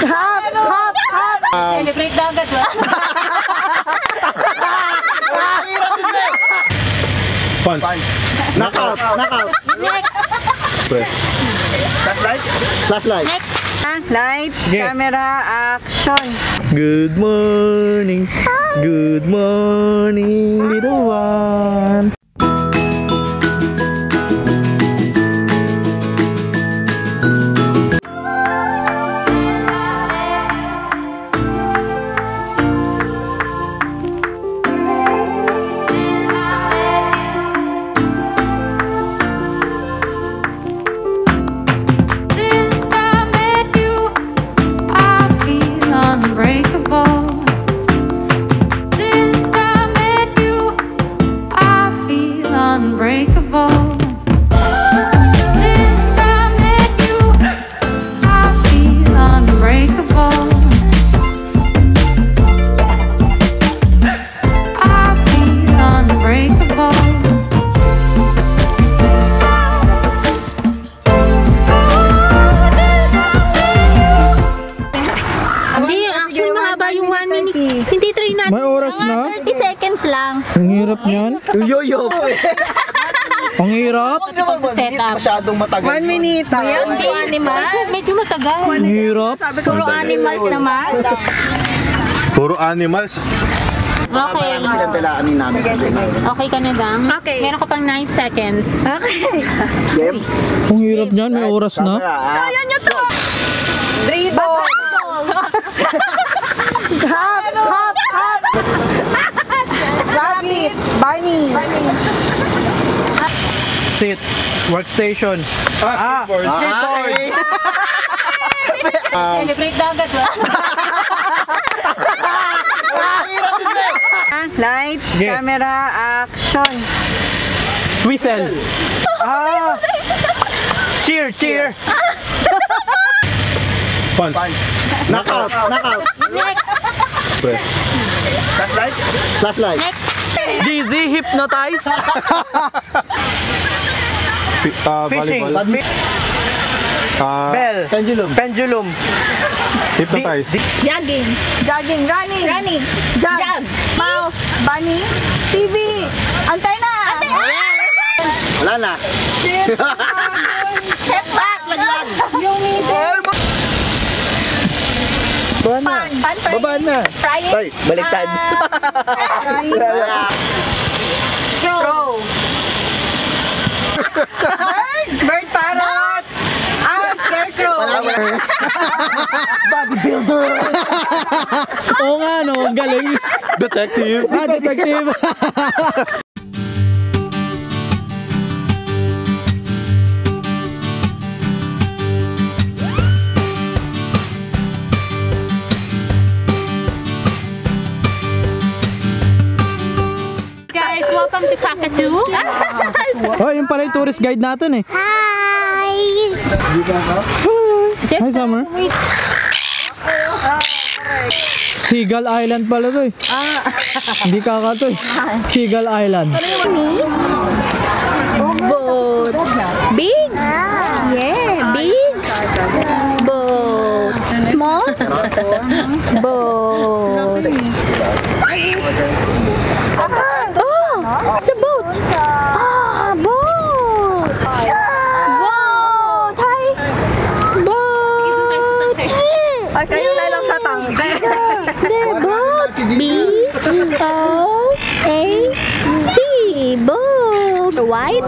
Hop. Celebrate dagat ba? Punch. Knockout. Next. Flashlight. Next. Lights, Yeah. camera, action. Good morning. Good morning, little one. Hindi try natin. May oras na? 30 seconds lang. Ang hirap niyan. Yo. Ang hirap. Setup. Masyadong matagal. 1 minute. Hindi animals. Medyo matagal. Ang hirap. Puro animals naman. Puro animals. Okay. Sinadalaanin namin. Okay ka na, Dang? Okay. Meron ka pang 9 seconds. Game. Ang hirap niyan. May oras na. Kaya nyo to! Dribble. Hop. Rabbit. Bunny. Sit. Workstation. Skateboard. Celebrate dagat ba? Lights, Yeah. camera, action. Whistle. Cheer. Punch. Knockout. Next. Flashlight. Next. Dizzy. Hypnotize. Fishing. Bell. Pendulum. Hypnotize. Jogging. Running. Jog. Mouse. Bunny. TV. Antena. Wala na. Chef back. Laglag. Yung middle. Baba na. Frying. Ay, baliktad. Crow. Bird parrot. Scarecrow. Bodybuilder. Oo nga no. Ang galing. Detective. Detective. Guys, welcome to Kakadu. Oh, yung pala yung tourist guide natin eh. Hi. Hi, Summer. Seagull Island pala to eh. Hindi kakato eh. Seagull Island. Boat. Big? Yeah, big. Boat. Small? Boat. Oh, it's the boat. Boat. Boat. Hi. Boat. Ay, kayo na lang sa tangke. The boat. B-O-A-T. Boat. White.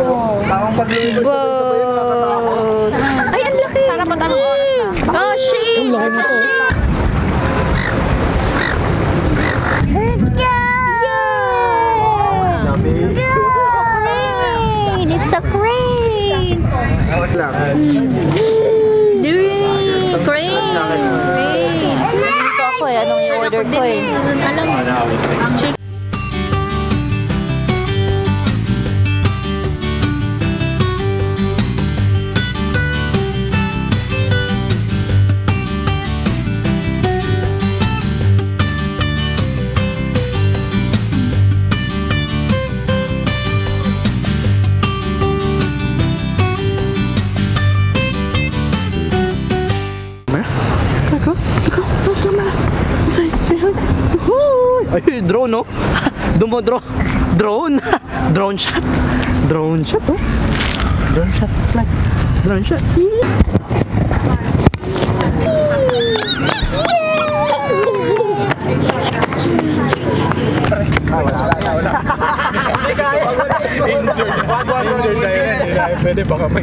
Boat. Ay, ang laki. Sarap ang tanong oras na. Oh, shit. Ang laki nito. Crane! It's a crane! Crane! Dito ako eh. Anong i-order ko eh? Alam mo. Chicken. drone, no? Drone. Drone shot. Drone shot, oh. Drone shot. Like, drone shot. Injured na yan. Pwede baka may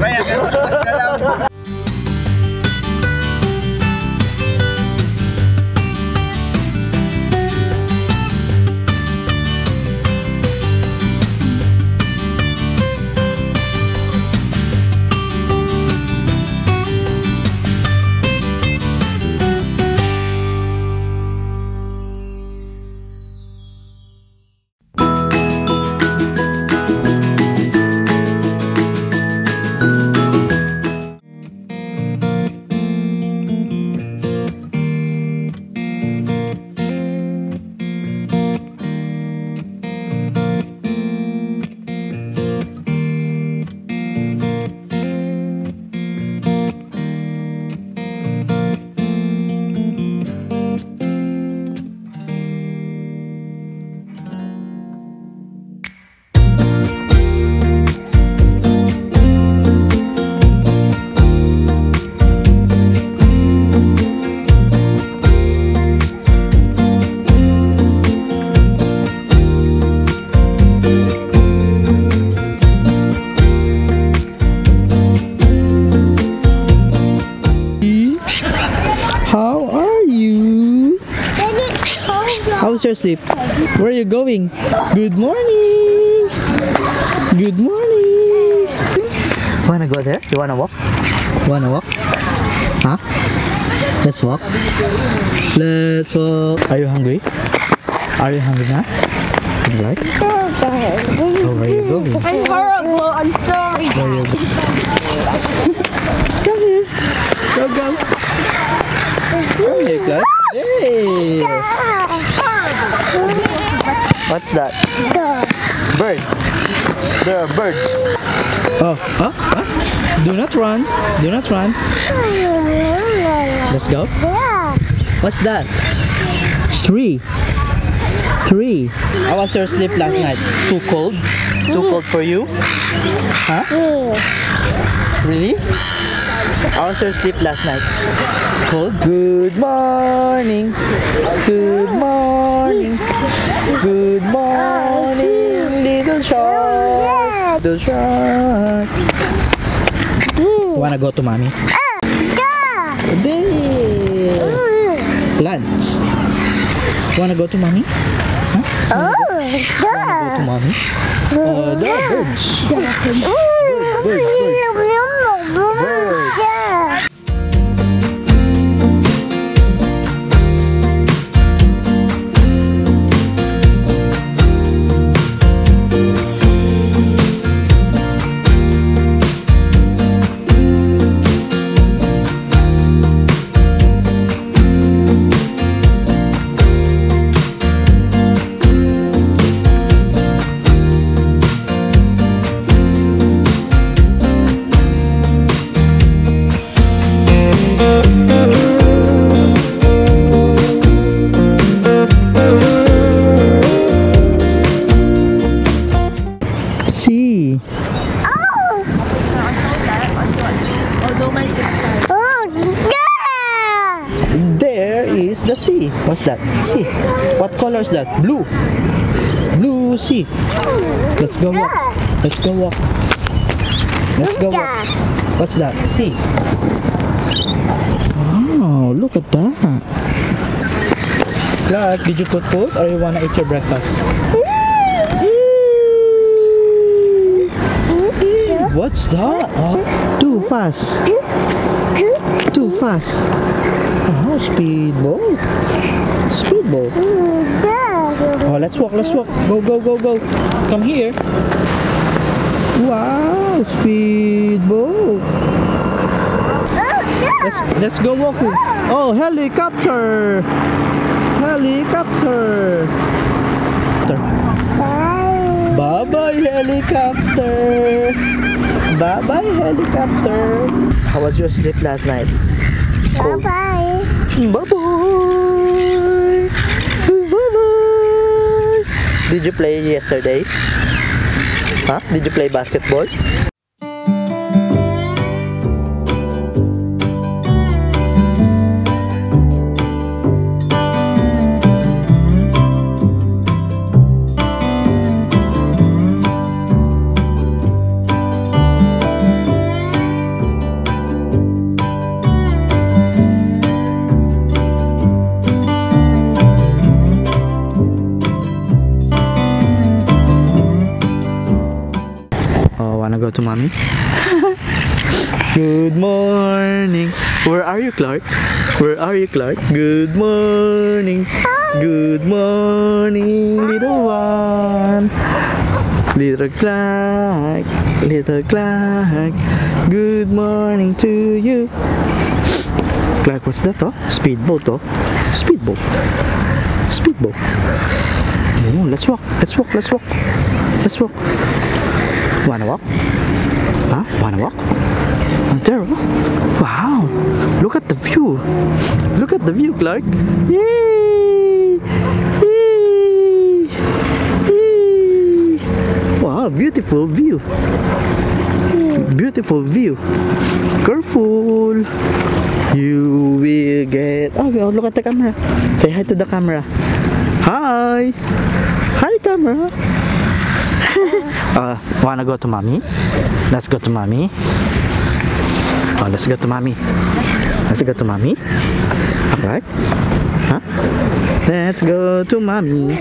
How's your sleep? Where are you going? Good morning! Good morning! Wanna go there? You wanna walk? Wanna walk? Huh? Let's walk. Let's walk. Are you hungry? Are you hungry now? Right? Oh, where are you going? I'm horrible. I'm sorry. Where are you going? Come here. Go. Come here, guys. Hey! What's that? Bird. There are birds. Oh, do not run. Do not run. Let's go. What's that? Tree. How was your sleep last night? Too cold? Too cold for you? Huh? Really? How was your sleep last night? Cold? Good morning. Good morning. Good morning, little shark. Little shark. You wanna go to mommy? There. Lunch. You wanna go to mommy? Huh? Wanna go to mommy? There are birds. Bird. See. There is the sea. What's that? Sea. What color is that? Blue. Blue sea. Let's go walk. Let's go walk. Let's go walk. What's that? Sea. Wow, look at that. Clark, did you put food or you wanna eat your breakfast? What's that? Oh, too fast. Too fast. Oh, speedboat. Speedboat. Oh, let's walk. Let's walk. Go. Come here. Wow, speedboat. Let's go walking. Oh, helicopter. Helicopter. Bye-bye, helicopter. Bye-bye, helicopter. How was your sleep last night? Cold. Bye. Bye-bye. Bye-bye. Did you play yesterday? Huh? Did you play basketball? Wanna go to mommy? Good morning. Where are you, Clark? Where are you, Clark? Good morning. Good morning, little one. Little Clark. Little Clark. Good morning to you. Clark, what's that? Oh, speedboat. Oh, speedboat. Speedboat. Oh, let's walk. Let's walk. Let's walk. Let's walk. Wanna walk? Huh? Wanna walk? There. Wow! Look at the view. Look at the view, Clark. Yay! Yay! Yay! Wow! Beautiful view. Beautiful view. Careful. You will get. Oh, look at the camera. Say hi to the camera. Hi. Hi, camera. Wanna go to mommy? Let's go to mommy. Oh, let's go to mommy. Let's go to mommy. Alright. Huh? Let's go to mommy.